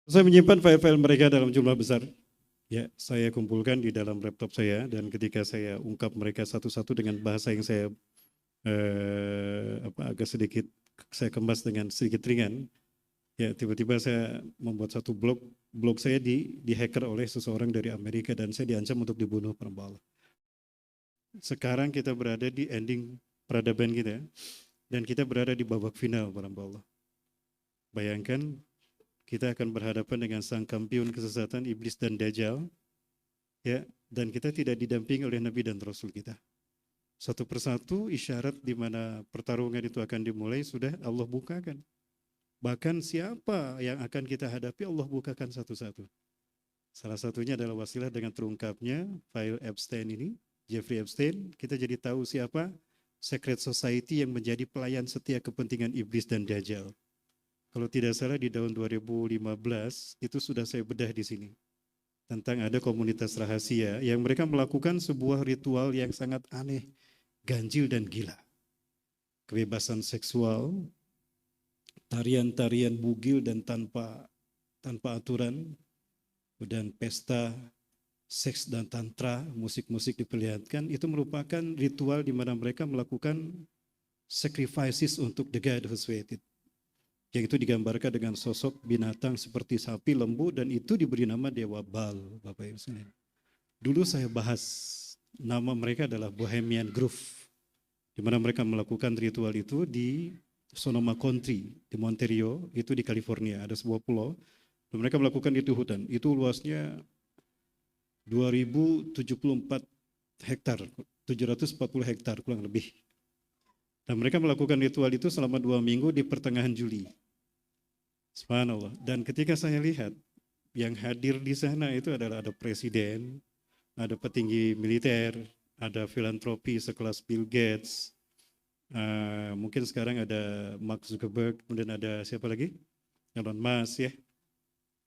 Saya menyimpan file-file mereka dalam jumlah besar. Ya, saya kumpulkan di dalam laptop saya dan ketika saya ungkap mereka satu-satu dengan bahasa yang saya agak sedikit saya kemas dengan sedikit ringan, ya tiba-tiba saya membuat satu blog saya dihacker oleh seseorang dari Amerika dan saya diancam untuk dibunuh perambahan. Sekarang kita berada di ending peradaban kita dan kita berada di babak final perambahan. Bayangkan kita akan berhadapan dengan sang kampiun kesesatan iblis dan dajjal, ya, dan kita tidak didampingi oleh nabi dan rasul kita. Satu persatu isyarat di mana pertarungan itu akan dimulai sudah Allah bukakan. Bahkan siapa yang akan kita hadapi Allah bukakan satu-satu. Salah satunya adalah wasilah dengan terungkapnya file Epstein ini, Jeffrey Epstein. Kita jadi tahu siapa secret society yang menjadi pelayan setia kepentingan iblis dan dajjal. Kalau tidak salah di tahun 2015 itu sudah saya bedah di sini. Tentang ada komunitas rahasia yang mereka melakukan sebuah ritual yang sangat aneh, ganjil dan gila. Kebebasan seksual, tarian-tarian bugil dan tanpa aturan, dan pesta seks dan tantra, musik-musik diperlihatkan, itu merupakan ritual di mana mereka melakukan sacrifices untuk the god who's waited. Yang itu digambarkan dengan sosok binatang seperti sapi, lembu, dan itu diberi nama Dewa Baal, Bapak Ibu sekalian. Dulu saya bahas, nama mereka adalah Bohemian Grove, di mana mereka melakukan ritual itu di Sonoma County, di Monterey, itu di California, ada sebuah pulau, dan mereka melakukan itu hutan. Itu luasnya 2074 hektar, 740 hektar kurang lebih. Dan mereka melakukan ritual itu selama 2 minggu di pertengahan Juli. Subhanallah. Dan ketika saya lihat yang hadir di sana itu adalah ada presiden, ada petinggi militer, ada filantropi sekelas Bill Gates, mungkin sekarang ada Mark Zuckerberg, kemudian ada siapa lagi? Elon Musk ya.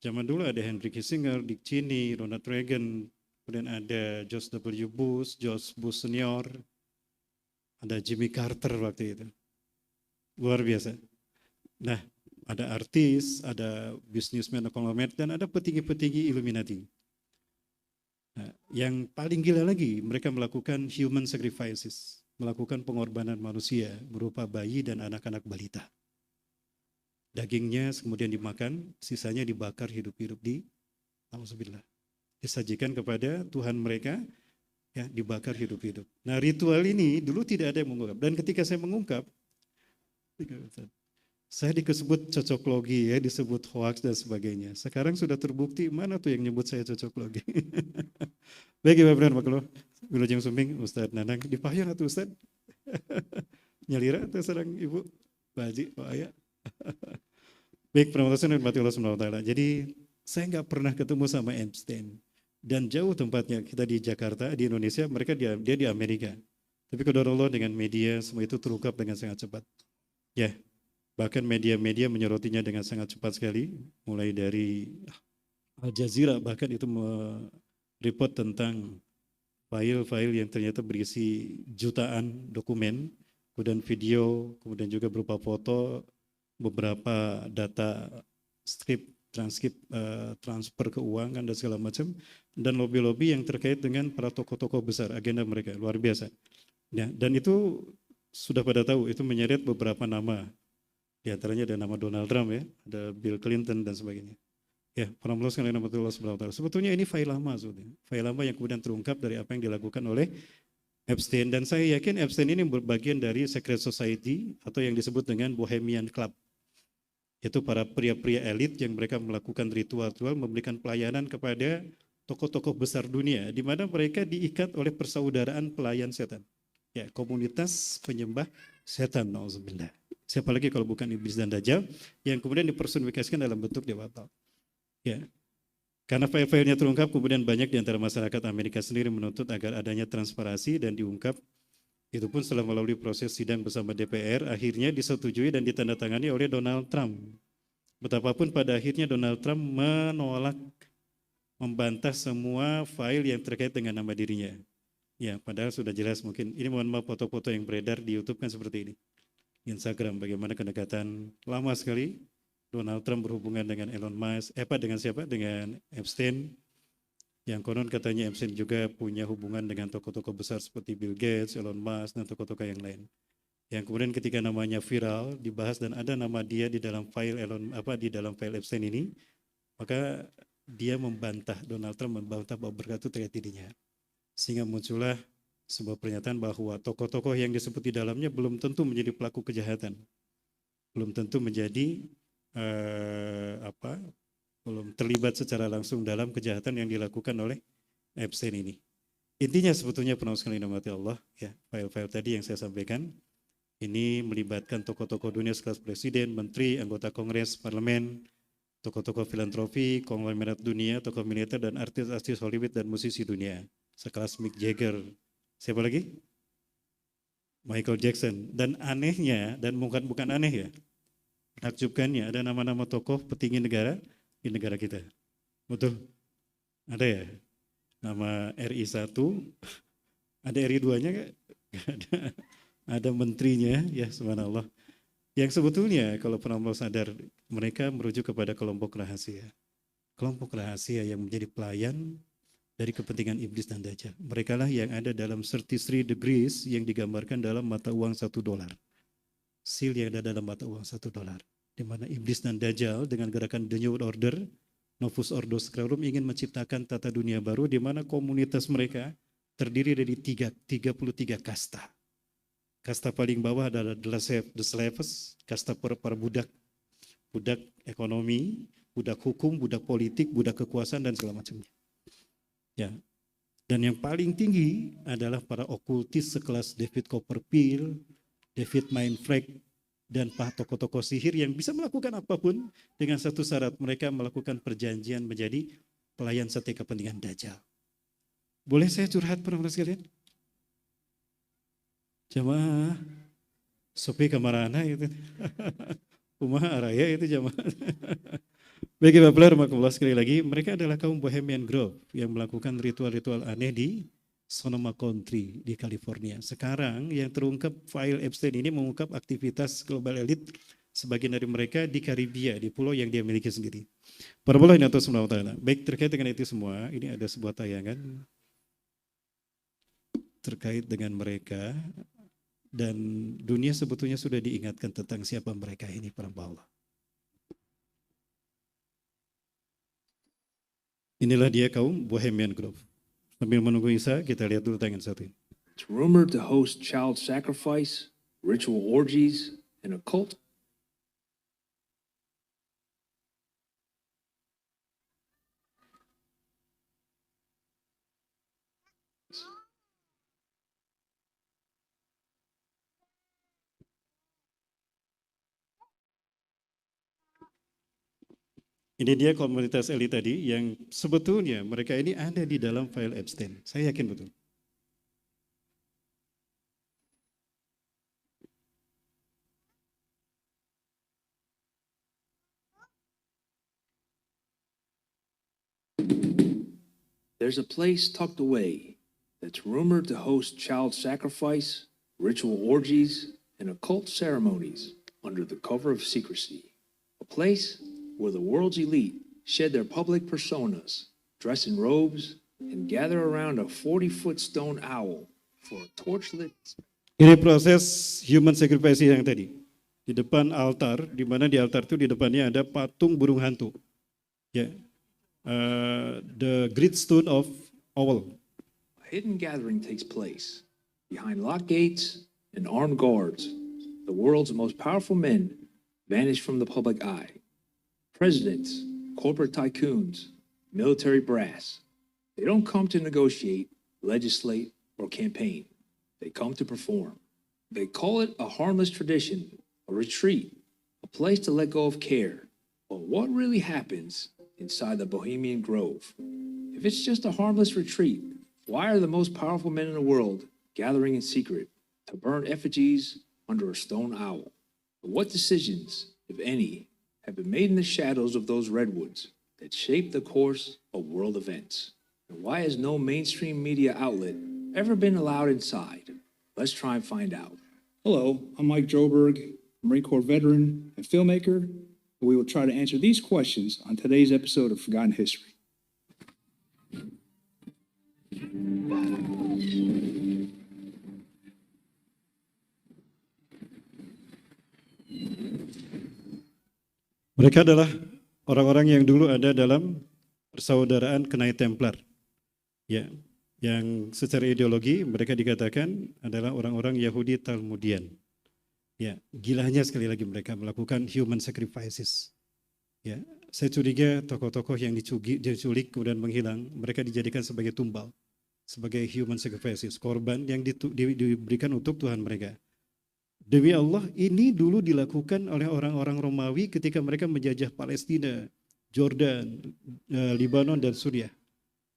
Zaman dulu ada Henry Kissinger, Dick Cheney, Ronald Reagan, kemudian ada George W. Bush, George Bush Senior, ada Jimmy Carter waktu itu. Luar biasa. Nah, ada artis, ada businessman konglomerat, dan ada petinggi-petinggi Illuminati. Nah, yang paling gila lagi, mereka melakukan human sacrifices, melakukan pengorbanan manusia berupa bayi dan anak-anak balita. Dagingnya kemudian dimakan, sisanya dibakar hidup-hidup di alhamdulillah. Disajikan kepada Tuhan mereka, ya, dibakar hidup-hidup. Nah, ritual ini dulu tidak ada yang mengungkap. Dan ketika saya mengungkap, saya disebut cocok logi, ya, disebut hoax dan sebagainya. Sekarang sudah terbukti, mana tuh yang nyebut saya cocok logi. Baik, Ibu Ibrahim Maklo, Wilujeng Sumbing, Ustadz Nanang, dipayang atau Ustadz? Nyalira atau serang Ibu? Pak Haji, Pak Ayah. Baik, permatasan dan Allah SWT. Jadi, saya nggak pernah ketemu sama Epstein. Dan jauh tempatnya, kita di Jakarta, di Indonesia, dia di Amerika. Tapi kedua Allah dengan media, semua itu terungkap dengan sangat cepat. Ya, bahkan media-media menyoroti,nya dengan sangat cepat sekali, mulai dari Al Jazeera bahkan itu mereport tentang file-file yang ternyata berisi jutaan dokumen, kemudian video, kemudian juga berupa foto, beberapa data strip, transkrip, transfer keuangan dan segala macam, dan lobby-lobby yang terkait dengan para tokoh-tokoh besar, agenda mereka luar biasa. Ya, dan itu sudah pada tahu, itu menyeret beberapa nama. Di antaranya ada nama Donald Trump, ya, ada Bill Clinton dan sebagainya. Ya, warahmatullahi wabarakatuh. Sebetulnya ini file lama, file lama yang kemudian terungkap dari apa yang dilakukan oleh Epstein. Dan saya yakin Epstein ini berbagian dari secret society atau yang disebut dengan Bohemian Club. Itu para pria-pria elit yang mereka melakukan ritual-ritual, memberikan pelayanan kepada tokoh-tokoh besar dunia, di mana mereka diikat oleh persaudaraan pelayan setan. Ya, komunitas penyembah setan, nauzubillah. Siapa lagi kalau bukan iblis dan dajjal yang kemudian dipersonifikasikan dalam bentuk dewa Baal. Ya. Karena file-filenya terungkap, kemudian banyak di antara masyarakat Amerika sendiri menuntut agar adanya transparansi dan diungkap. Itu pun setelah melalui proses sidang bersama DPR, akhirnya disetujui dan ditandatangani oleh Donald Trump. Betapapun pada akhirnya Donald Trump menolak, membantah semua file yang terkait dengan nama dirinya. Ya, padahal sudah jelas mungkin. Ini mohon maaf, foto-foto yang beredar di YouTube kan seperti ini. Instagram, bagaimana kedekatan lama sekali Donald Trump berhubungan dengan Elon Musk, dengan siapa? Dengan Epstein. Yang konon katanya Epstein juga punya hubungan dengan tokoh-tokoh besar seperti Bill Gates, Elon Musk, dan tokoh-tokoh yang lain. Yang kemudian ketika namanya viral, dibahas dan ada nama dia di dalam file di dalam file Epstein ini, maka dia membantah, Donald Trump membantah bahwa berkat itu terkait dirinya. Sehingga muncullah sebuah pernyataan bahwa tokoh-tokoh yang disebut di dalamnya belum tentu menjadi pelaku kejahatan. Belum tentu menjadi belum terlibat secara langsung dalam kejahatan yang dilakukan oleh Epstein ini. Intinya sebetulnya penuh sekali mati Allah, ya, file-file tadi yang saya sampaikan ini melibatkan tokoh-tokoh dunia sekelas presiden, menteri, anggota kongres, parlemen, tokoh-tokoh filantropi, konglomerat dunia, tokoh militer, dan artis-artis Hollywood dan musisi dunia sekelas Mick Jagger. Siapa lagi? Michael Jackson. Dan anehnya, dan bukan aneh ya, menakjubkannya ada nama-nama tokoh petinggi negara di negara kita. Betul? Ada ya? Nama RI1, ada RI2-nya nggak? Ada menterinya, ya subhanallah. Yang sebetulnya kalau pernah sadar, mereka merujuk kepada kelompok rahasia. Kelompok rahasia yang menjadi pelayan dari kepentingan iblis dan dajjal. Mereka lah yang ada dalam 33 degrees yang digambarkan dalam mata uang $1. Seal yang ada dalam mata uang $1. Di mana iblis dan dajjal dengan gerakan The New Order, Novus Ordo Seclorum ingin menciptakan tata dunia baru di mana komunitas mereka terdiri dari 33 kasta. Kasta paling bawah adalah the slaves, kasta para budak ekonomi, budak hukum, budak politik, budak kekuasaan, dan segala macamnya. Ya. Dan yang paling tinggi adalah para okultis sekelas David Copperfield, David Mindfreak, dan tokoh-tokoh sihir yang bisa melakukan apapun dengan satu syarat, mereka melakukan perjanjian menjadi pelayan setia kepentingan dajjal. Boleh saya curhat pernah sekalian? Jamaah Sopi Kamarana itu. Umaha Araya itu jamaah. Baik Bapak Rahmatullah, sekali lagi, mereka adalah kaum Bohemian Grove yang melakukan ritual-ritual aneh di Sonoma Country di California. Sekarang yang terungkap file Epstein ini mengungkap aktivitas global elite sebagian dari mereka di Karibia, di pulau yang dia miliki sendiri. Parabola ini atas semua ta'ala. Baik, terkait dengan itu semua, ini ada sebuah tayangan terkait dengan mereka, dan dunia sebetulnya sudah diingatkan tentang siapa mereka ini, para Allah. Inilah dia kaum Bohemian Grove. Sambil menunggu Isa, kita lihat dulu tayangan satu ini. It's rumored to host child sacrifice, ritual orgies, and a cult. Ini dia komunitas elit tadi yang sebetulnya mereka ini ada di dalam file Epstein. Saya yakin betul. There's a place tucked away that's rumored to host child sacrifice, ritual orgies, and occult ceremonies under the cover of secrecy. A place where the world's elite shed their public personas, dress in robes, and gather around a 40-foot stone owl for a torchlit. Ini proses human sacrifice yang tadi. Di depan altar, di mana di altar itu di depannya ada patung burung hantu. Ya. The great stone of owl. A hidden gathering takes place behind locked gates and armed guards. The world's most powerful men vanish from the public eye. Presidents, corporate tycoons, military brass. They don't come to negotiate, legislate, or campaign. They come to perform. They call it a harmless tradition, a retreat, a place to let go of care. But what really happens inside the Bohemian Grove? If it's just a harmless retreat, why are the most powerful men in the world gathering in secret to burn effigies under a stone owl? What decisions, if any, have been made in the shadows of those redwoods that shape the course of world events? And why has no mainstream media outlet ever been allowed inside? Let's try and find out. Hello, I'm Mike Joberg, Marine Corps veteran and filmmaker. We will try to answer these questions on today's episode of Forgotten History. Mereka adalah orang-orang yang dulu ada dalam persaudaraan Knight Templar. Ya, yang secara ideologi mereka dikatakan adalah orang-orang Yahudi Talmudian. Ya, gilanya sekali lagi mereka melakukan human sacrifices. Ya, saya curiga tokoh-tokoh yang diculik kemudian menghilang, mereka dijadikan sebagai tumbal, sebagai human sacrifices, korban yang diberikan untuk Tuhan mereka. Demi Allah, ini dulu dilakukan oleh orang-orang Romawi ketika mereka menjajah Palestina, Jordan, Lebanon, dan Suriah.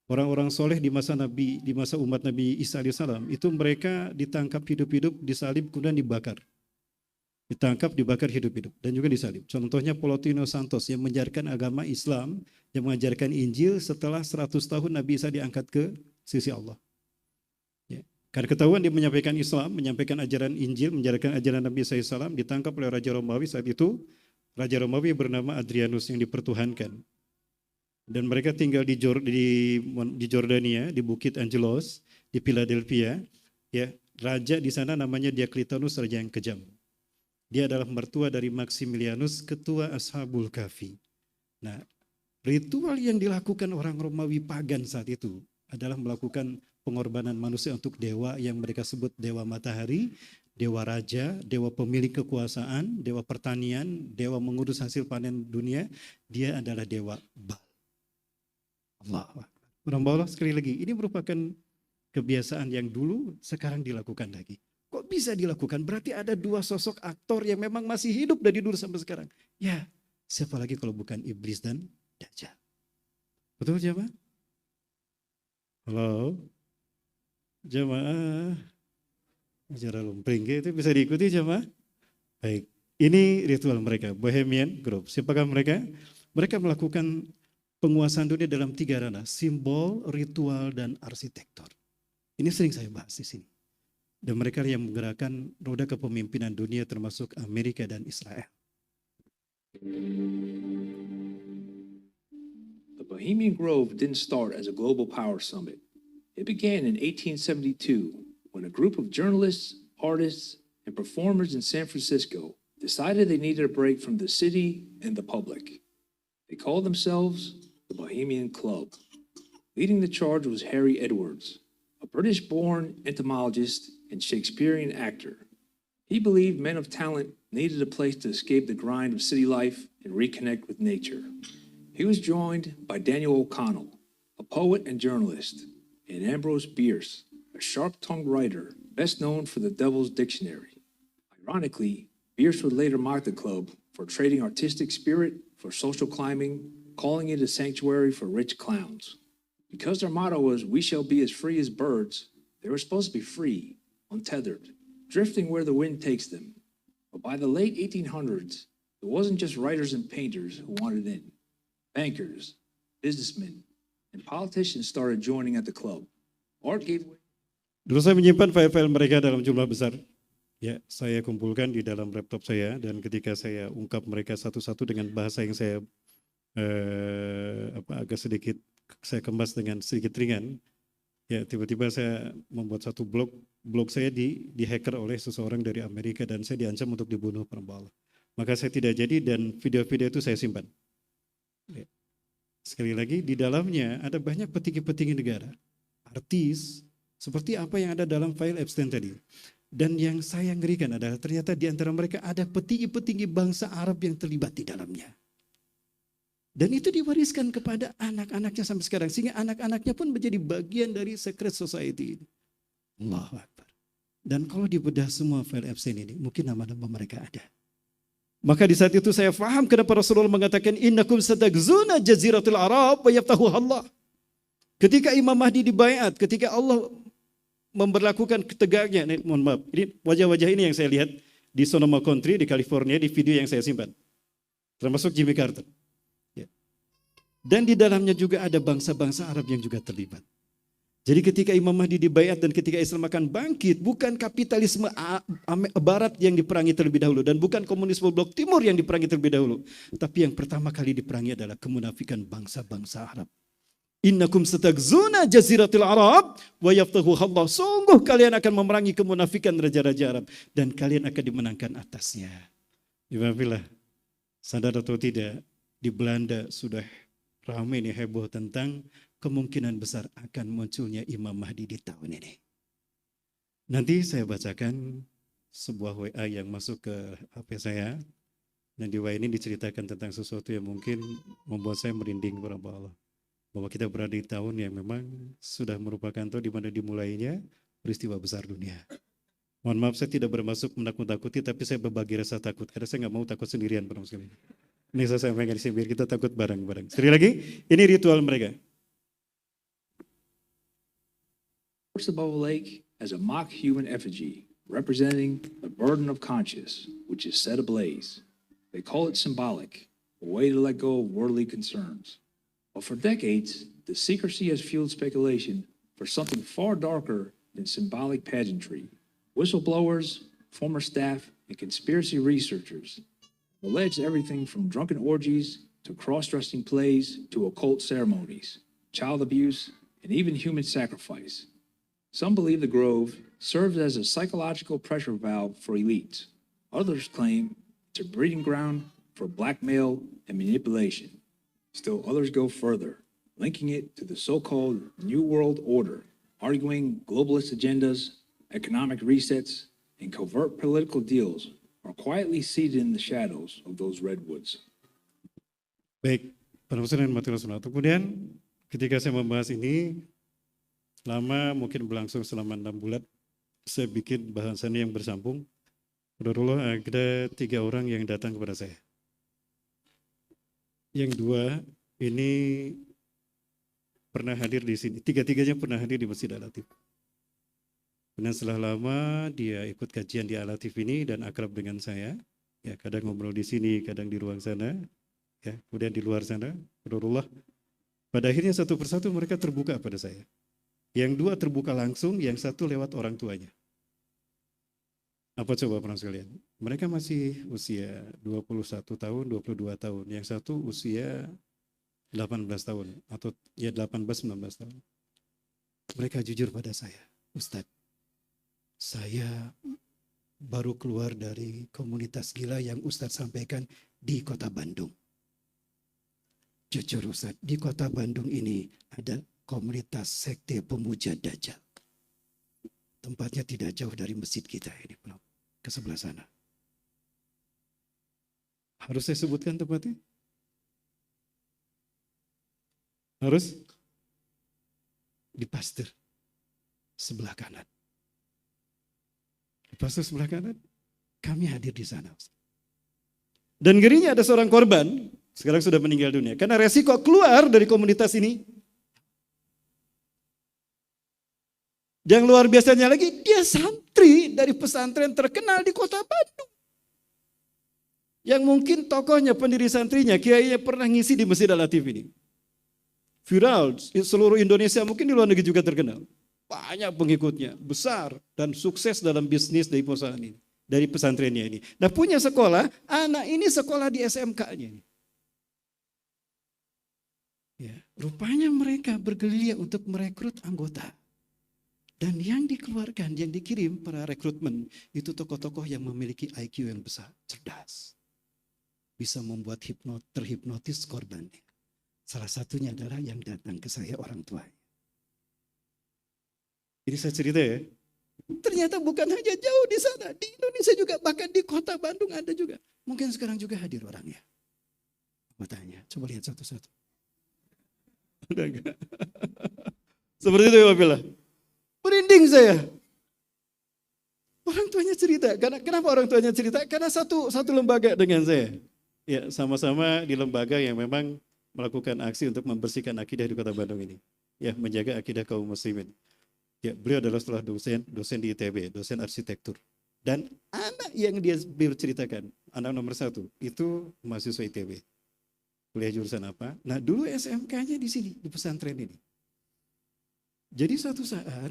Orang-orang soleh di masa Nabi, di masa umat Nabi Isa alaihissalam, itu mereka ditangkap hidup-hidup, disalib, kemudian dibakar. Ditangkap, dibakar hidup-hidup, dan juga disalib. Contohnya Plotino Santos yang mengajarkan agama Islam, yang mengajarkan Injil setelah 100 tahun Nabi Isa diangkat ke sisi Allah. Karena ketahuan dia menyampaikan Islam, menyampaikan ajaran Injil, menjalankan ajaran Nabi SAW, ditangkap oleh Raja Romawi saat itu. Raja Romawi bernama Adrianus yang dipertuhankan. Dan mereka tinggal di Jordania, di Bukit Angelos, di Philadelphia. Ya, raja di sana namanya Diocletianus, raja yang kejam. Dia adalah mertua dari Maximilianus, ketua Ashabul Kahfi. Nah, ritual yang dilakukan orang Romawi pagan saat itu adalah melakukan pengorbanan manusia untuk dewa yang mereka sebut dewa matahari, dewa raja, dewa pemilik kekuasaan, dewa pertanian, dewa mengurus hasil panen dunia. Dia adalah dewa Baal. Allah. Allah sekali lagi, ini merupakan kebiasaan yang dulu sekarang dilakukan lagi. Kok bisa dilakukan? Berarti ada dua sosok aktor yang memang masih hidup dari dulu sampai sekarang. Ya, siapa lagi kalau bukan iblis dan Dajjal? Betul jemaah? Halo? Jemaah, acara lumpring itu bisa diikuti jemaah? Baik, ini ritual mereka, Bohemian Group. Siapakah mereka? Mereka melakukan penguasaan dunia dalam 3 ranah, simbol, ritual, dan arsitektur. Ini sering saya bahas di sini. Dan mereka yang menggerakkan roda kepemimpinan dunia termasuk Amerika dan Israel. The Bohemian Grove didn't start as a global power summit. It began in 1872 when a group of journalists, artists, and performers in San Francisco decided they needed a break from the city and the public. They called themselves the Bohemian Club. Leading the charge was Harry Edwards, a British-born entomologist and Shakespearean actor. He believed men of talent needed a place to escape the grind of city life and reconnect with nature. He was joined by Daniel O'Connell, a poet and journalist, and Ambrose Bierce, a sharp-tongued writer best known for the Devil's Dictionary. Ironically, Bierce would later mock the club for trading artistic spirit for social climbing, calling it a sanctuary for rich clowns. Because their motto was, "We shall be as free as birds," they were supposed to be free, untethered, drifting where the wind takes them. But by the late 1800s, it wasn't just writers and painters who wanted in. Bankers, businessmen, and politicians started joining at the club. Art gave way. Dulu saya menyimpan file-file mereka dalam jumlah besar. Ya, saya kumpulkan di dalam laptop saya dan ketika saya ungkap mereka satu-satu dengan bahasa yang saya agak sedikit saya kemas dengan sedikit ringan. Ya, tiba-tiba saya membuat satu blog saya di-hacker oleh seseorang dari Amerika dan saya diancam untuk dibunuh Allah. Maka saya tidak jadi dan video-video itu saya simpan. Ya. Sekali lagi di dalamnya ada banyak petinggi-petinggi negara, artis, seperti apa yang ada dalam file Epstein tadi. Dan yang saya ngerikan adalah ternyata di antara mereka ada petinggi-petinggi bangsa Arab yang terlibat di dalamnya. Dan itu diwariskan kepada anak-anaknya sampai sekarang. Sehingga anak-anaknya pun menjadi bagian dari secret society. Allahu Akbar. Dan kalau dibedah semua file Epstein ini, mungkin nama-nama mereka ada. Maka di saat itu saya faham kenapa Rasulullah mengatakan innakum satagzuna jaziratul Arab wa yaftahuha Allah. Ketika Imam Mahdi dibaiat, ketika Allah memberlakukan ketegaknya, mohon maaf, ini wajah-wajah ini yang saya lihat di Sonoma Country di California di video yang saya simpan. Termasuk Jimmy Carter. Ya. Dan di dalamnya juga ada bangsa-bangsa Arab yang juga terlibat. Jadi ketika Imam Mahdi dibaiat dan ketika Islam akan bangkit, bukan kapitalisme barat yang diperangi terlebih dahulu dan bukan komunisme blok timur yang diperangi terlebih dahulu. Tapi yang pertama kali diperangi adalah kemunafikan bangsa-bangsa Arab. Innakum satagzuna jaziratil Arab wa yaftahu Allah. Sungguh kalian akan memerangi kemunafikan raja-raja Arab dan kalian akan dimenangkan atasnya. Ibabillah, sadar atau tidak, di Belanda sudah ramai nih heboh tentang kemungkinan besar akan munculnya Imam Mahdi di tahun ini. Nanti saya bacakan sebuah WA yang masuk ke HP saya. Dan di WA ini diceritakan tentang sesuatu yang mungkin membuat saya merinding kepada Allah. Bahwa kita berada di tahun yang memang sudah merupakan tahun di mana dimulainya peristiwa besar dunia. Mohon maaf, saya tidak bermaksud menakut-takuti, tapi saya berbagi rasa takut. Karena saya nggak mau takut sendirian, Pak sekali. Ini saya sampaikan di sini biar kita takut bareng-bareng. Sekali lagi, ini ritual mereka. Torch the Bubble Lake as a mock human effigy representing the burden of conscience, which is set ablaze. They call it symbolic, a way to let go of worldly concerns. But for decades, the secrecy has fueled speculation for something far darker than symbolic pageantry. Whistleblowers, former staff, and conspiracy researchers alleged everything from drunken orgies to cross-dressing plays to occult ceremonies, child abuse, and even human sacrifice. Some believe the Grove serves as a psychological pressure valve for elites. Others claim it's a breeding ground for blackmail and manipulation. Still others go further, linking it to the so-called New World Order, arguing globalist agendas, economic resets, and covert political deals are quietly seated in the shadows of those redwoods. Baik, para muslimin dan hadirin sekalian. Kemudian ketika saya membahas ini, lama mungkin berlangsung selama 6 bulan, saya bikin bahasannya yang bersambung. Qadarullah ada 3 orang yang datang kepada saya. Yang 2 ini pernah hadir di sini, 3-tiganya pernah hadir di Masjid Al-Latif. Dan setelah lama dia ikut kajian di Al-Latif ini dan akrab dengan saya. Ya, kadang ngobrol di sini, kadang di ruang sana, ya, kemudian di luar sana. Qadarullah. Pada akhirnya satu persatu mereka terbuka pada saya. Yang 2 terbuka langsung, yang 1 lewat orang tuanya. Apa coba pernah sekalian? Mereka masih usia 21 tahun, 22 tahun. Yang 1 usia 18 tahun atau ya 18-19 tahun. Mereka jujur pada saya, Ustadz, saya baru keluar dari komunitas gila yang Ustadz sampaikan di kota Bandung. Jujur Ustadz, di kota Bandung ini ada komunitas sekte pemuja Dajjal. Tempatnya tidak jauh dari masjid kita ini, ke sebelah sana. Harus saya sebutkan tempatnya? Harus? Di Pasteur, sebelah kanan. Di Pasteur sebelah kanan, kami hadir di sana. Dan ngerinya ada seorang korban, sekarang sudah meninggal dunia. Karena resiko keluar dari komunitas ini. Yang luar biasanya lagi, dia santri dari pesantren terkenal di kota Bandung. Yang mungkin tokohnya, pendiri santrinya, kiainya pernah ngisi di Masjid Al-Latif ini. Viral, seluruh Indonesia, mungkin di luar negeri juga terkenal. Banyak pengikutnya, besar dan sukses dalam bisnis dari perusahaan ini, dari pesantrennya ini. Nah punya sekolah, anak ini sekolah di SMK-nya ini. Ya, rupanya mereka bergerilya untuk merekrut anggota. Dan yang dikeluarkan, yang dikirim para rekrutmen, itu tokoh-tokoh yang memiliki IQ yang besar, cerdas. Bisa membuat terhipnotis korbannya. Salah satunya adalah yang datang ke saya orang tuanya. Ini saya cerita ya. Ternyata bukan hanya jauh di sana, di Indonesia juga, bahkan di kota Bandung ada juga. Mungkin sekarang juga hadir orangnya. Matanya, coba lihat satu-satu. Ada enggak? Seperti itu ya Bapak. Merinding saya. Orang tuanya cerita. Kenapa orang tuanya cerita? Karena satu lembaga dengan saya. Ya, sama-sama di lembaga yang memang melakukan aksi untuk membersihkan akidah di kota Bandung ini. Ya, menjaga akidah kaum muslimin. Ya, beliau adalah setelah dosen di ITB, dosen arsitektur. Dan anak yang dia ceritakan, anak nomor 1, itu mahasiswa ITB. Kuliah jurusan apa? Nah, dulu SMK-nya di sini, di pesantren ini. Jadi suatu saat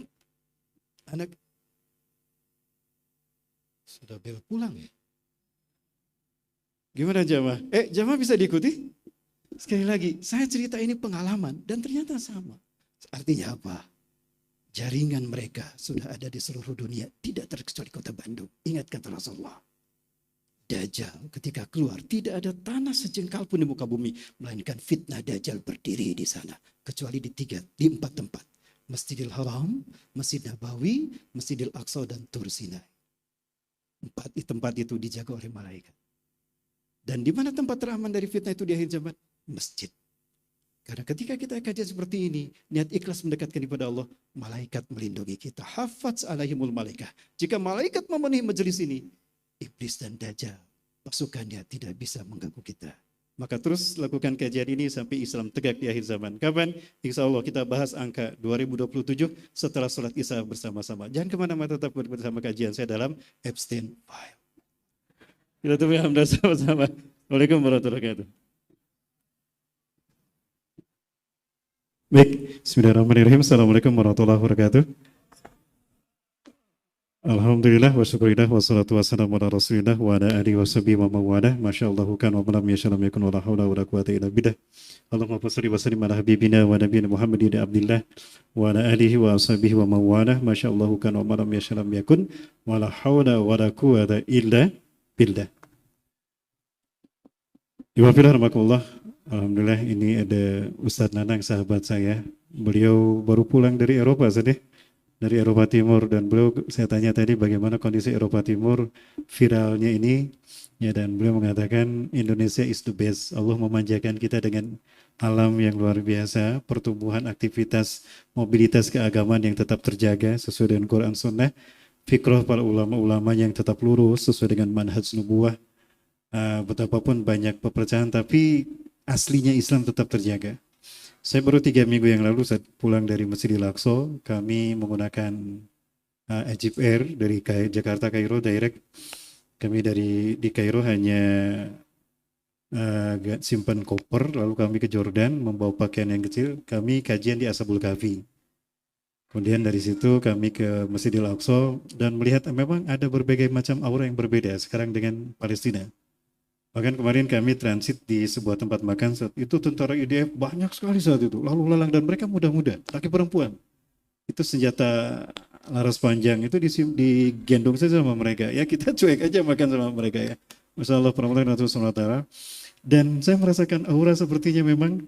anak sudah bel pulang ya. Gimana jamaah? Jamaah bisa diikuti? Sekali lagi, saya cerita ini pengalaman dan ternyata sama. Artinya apa? Jaringan mereka sudah ada di seluruh dunia, tidak terkecuali kota Bandung. Ingat kata Rasulullah. Dajjal ketika keluar tidak ada tanah sejengkal pun di muka bumi, melainkan fitnah Dajjal berdiri di sana, kecuali di 4 tempat. Masjidil Haram, Masjid Nabawi, Masjidil Aqsa dan Tur Sinai. 4 tempat itu dijaga oleh malaikat. Dan di mana tempat teraman dari fitnah itu di akhir zaman? Masjid. Karena ketika kita kajian seperti ini, niat ikhlas mendekatkan kepada Allah, malaikat melindungi kita. Hafaz alaihimul malaikah. Jika malaikat memenuhi majelis ini, iblis dan dajjal, pasukannya tidak bisa mengganggu kita. Maka terus lakukan kajian ini sampai Islam tegak di akhir zaman. Kapan? Insya Allah kita bahas angka 2027 setelah sholat Isya bersama-sama. Jangan kemana-mana, tetap bersama kajian saya dalam Epstein File. Kita tunggu hamdan sama-sama. Waalaikumsalam warahmatullahi wabarakatuh. Baik, bismillahirrahmanirrahim. Assalamualaikum warahmatullahi wabarakatuh. Alhamdulillah wa syukurillah wa salatu wassalamu ala rasulillah wa ala alihi wa sahbihi wa mawalah. Masya Allah kan wa malam yashalam yakun wa la hawla wa la quwata illa billah. Allahumma salli wa sallim ala habibina wa nabiyina Muhammadin abdillah wa ala alihi wa sahbihi wa mawalah. Masya Allah kan wa malam yashalam yakun wa la hawla wa la quwata illa billah. Iwafillah rahmatullah. Alhamdulillah ini ada Ustadz Nanang sahabat saya. Beliau baru pulang dari Eropa sedih. Dari Eropa Timur, dan beliau, saya tanya tadi bagaimana kondisi Eropa Timur viralnya ini ya, dan beliau mengatakan Indonesia is the best. Allah memanjakan kita dengan alam yang luar biasa, pertumbuhan aktivitas mobilitas keagamaan yang tetap terjaga sesuai dengan Quran Sunnah, fikrah para ulama-ulama yang tetap lurus sesuai dengan manhaj nubuwah. Betapapun banyak pepecahan tapi aslinya Islam tetap terjaga. Saya baru 3 minggu yang lalu saat pulang dari Masjidil Aqsa, kami menggunakan Egypt Air dari Jakarta Kairo direct. Kami di Kairo hanya simpan koper, lalu kami ke Jordan membawa pakaian yang kecil. Kami kajian di Ashabul Kahfi. Kemudian dari situ kami ke Masjidil Aqsa dan melihat memang ada berbagai macam aura yang berbeda sekarang dengan Palestina. Bahkan kemarin kami transit di sebuah tempat makan, saat itu tentara IDF banyak sekali saat itu, lalu lalang, dan mereka muda-muda, laki perempuan. Itu senjata laras panjang, itu digendong saja sama mereka. Ya kita cuek aja makan sama mereka ya. Masya Allah, perempuan Rasulullah. Dan saya merasakan aura sepertinya memang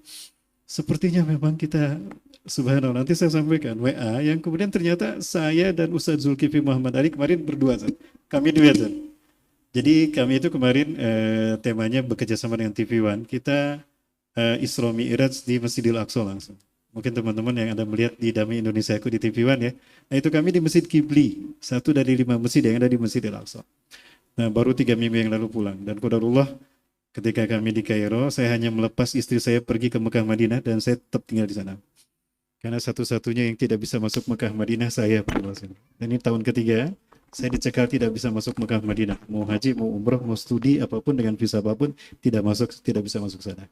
kita, subhanallah, nanti saya sampaikan WA yang kemudian ternyata saya dan Ustadz Zulkifli Muhammad Ali kemarin berdua, kami duet. Jadi kami itu kemarin temanya bekerja sama dengan TV One. Kita Isra Mi'raj di Masjidil Aqsa langsung. Mungkin teman-teman yang Anda melihat di Dami Indonesia aku di TV One ya. Nah itu kami di Masjid Kibli, 1 dari 5 masjid yang ada di Masjidil Aqsa. Nah baru 3 minggu yang lalu pulang. Dan qadarullah ketika kami di Kairo, saya hanya melepas istri saya pergi ke Mekah Madinah dan saya tetap tinggal di sana. Karena satu-satunya yang tidak bisa masuk Mekah Madinah saya. Dan ini tahun ketiga. Saya dicekal tidak bisa masuk Mekah Madinah. Mau haji, mau umrah, mau studi, apapun dengan visa apapun tidak bisa masuk sana.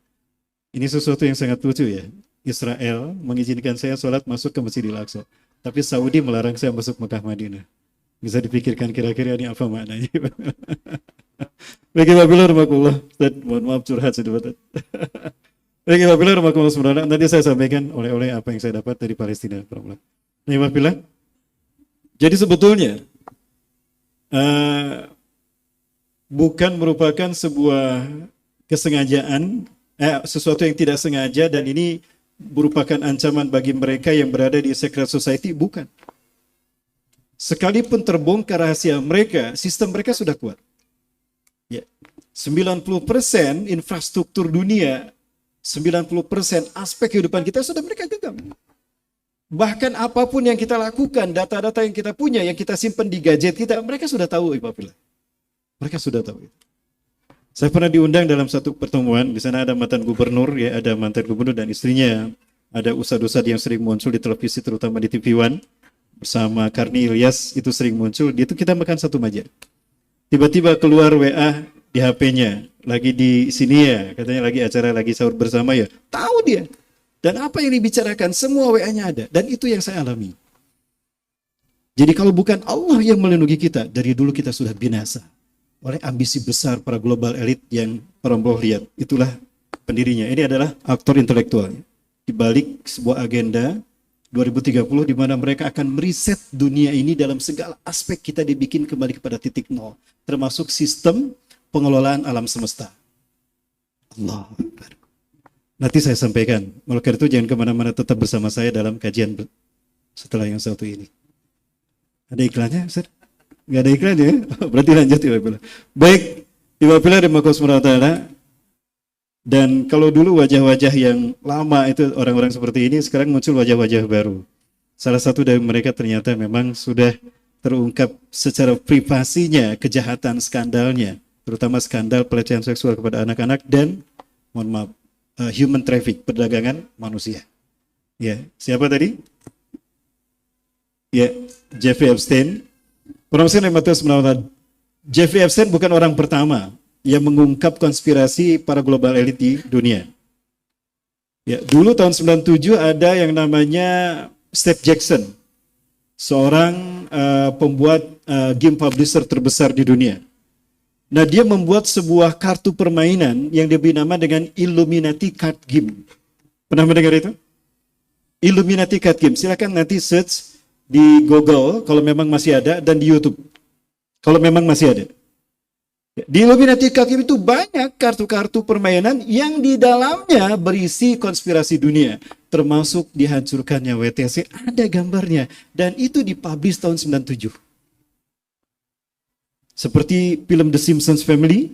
Ini sesuatu yang sangat lucu ya. Israel mengizinkan saya sholat masuk ke Masjidil Aqsa, tapi Saudi melarang saya masuk Mekah Madinah. Bisa dipikirkan kira-kira ini apa maknanya. Bagi wabillahi rahmatullah. Mohon maaf curhat sedikit. Bagi wabillahi rahmatullah sebenarnya nanti saya sampaikan oleh apa yang saya dapat dari Palestina. Nah, wabillah. Jadi sebetulnya bukan merupakan sebuah kesengajaan, sesuatu yang tidak sengaja, dan ini merupakan ancaman bagi mereka yang berada di secret society, bukan. Sekalipun terbongkar rahasia mereka, sistem mereka sudah kuat. Ya. 90% infrastruktur dunia, 90% aspek kehidupan kita sudah mereka genggam. Bahkan apapun yang kita lakukan, data-data yang kita punya, yang kita simpan di gadget kita, mereka sudah tahu. Mereka sudah tahu. Saya pernah diundang dalam satu pertemuan, di sana ada mantan gubernur, ya, ada mantan gubernur dan istrinya, ada ustadz-ustadz yang sering muncul di televisi, terutama di TV One, bersama Karni Ilyas, itu sering muncul. Itu kita makan satu meja. Tiba-tiba keluar WA di HP-nya, lagi di sini ya, katanya lagi acara, lagi sahur bersama ya, tahu dia. Dan apa yang dibicarakan, semua WA-nya ada. Dan itu yang saya alami. Jadi kalau bukan Allah yang melindungi kita, dari dulu kita sudah binasa oleh ambisi besar para global elite yang perombol lihat. Itulah pendirinya. Ini adalah aktor intelektual. Di balik sebuah agenda 2030 di mana mereka akan meriset dunia ini dalam segala aspek, kita dibikin kembali kepada titik nol. Termasuk sistem pengelolaan alam semesta. Allah Akbar. Nanti saya sampaikan. Oleh karena itu jangan kemana-mana, tetap bersama saya dalam kajian setelah yang satu ini. Ada iklannya, Ustaz? Nggak ada iklannya ya? Berarti lanjut Ibu. Baik, Ibu Subhanahu wa ta'ala. Dan kalau dulu wajah-wajah yang lama itu orang-orang seperti ini, sekarang muncul wajah-wajah baru. Salah satu dari mereka ternyata memang sudah terungkap secara privasinya kejahatan skandalnya, terutama skandal pelecehan seksual kepada anak-anak dan mohon maaf, human traffic, perdagangan manusia. Ya, siapa tadi? Ya, Jeffrey Epstein. Jeffrey Epstein bukan orang pertama yang mengungkap konspirasi para global elite di dunia. Ya, dulu tahun 97 ada yang namanya Steve Jackson, seorang pembuat game publisher terbesar di dunia. Nah, dia membuat sebuah kartu permainan yang diberi nama dengan Illuminati Card Game. Pernah mendengar itu? Illuminati Card Game. Silakan nanti search di Google kalau memang masih ada, dan di YouTube kalau memang masih ada. Di Illuminati Card Game itu banyak kartu-kartu permainan yang di dalamnya berisi konspirasi dunia, termasuk dihancurkannya WTC, ada gambarnya, dan itu dipublish tahun 97. Seperti film The Simpsons Family,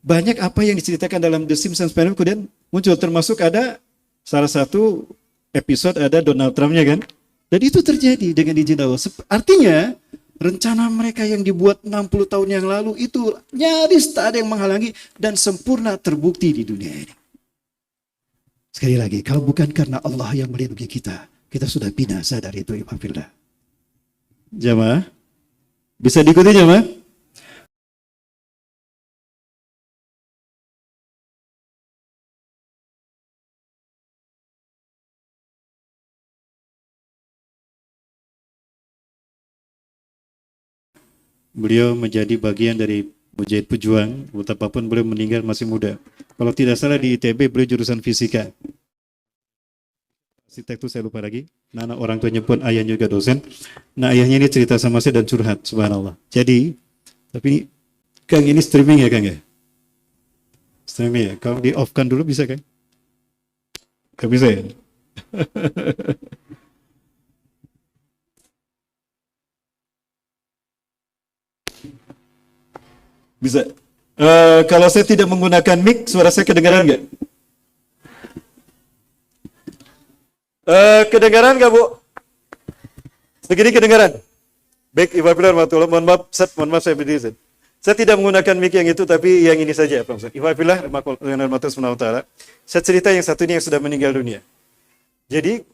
banyak apa yang diceritakan dalam The Simpsons Family kemudian muncul, termasuk ada salah satu episode ada Donald Trump-nya kan? Dan itu terjadi dengan izin Allah. Artinya, rencana mereka yang dibuat 60 tahun yang lalu itu nyaris tak ada yang menghalangi dan sempurna terbukti di dunia ini. Sekali lagi, kalau bukan karena Allah yang melindungi kita, kita sudah binasa dari itu, Imam Fillah. Jamaah, bisa diikuti jamaah? Beliau menjadi bagian dari Mujahid Pejuang, betapapun beliau meninggal masih muda. Kalau tidak salah di ITB beliau jurusan fisika. Arsitek itu saya lupa lagi. Nah, orang tuanya pun ayahnya juga dosen. Nah, ayahnya ini cerita sama saya dan curhat, subhanallah. Jadi, tapi Kang ini streaming ya Kang ya? Streaming ya? Kalau di off kan dulu bisa kan? Gak bisa ya? Bisa. Kalau saya tidak menggunakan mic, suara saya kedengaran nggak? Kedengaran nggak, Bu? Segini kedengaran? Baik, Ibu Pilar, mohon maaf, saya berdiri. Saya tidak menggunakan mic yang itu, tapi yang ini saja, Pak Ustaz. Ibu Pilar, saya cerita yang satu ini yang sudah meninggal dunia. Jadi,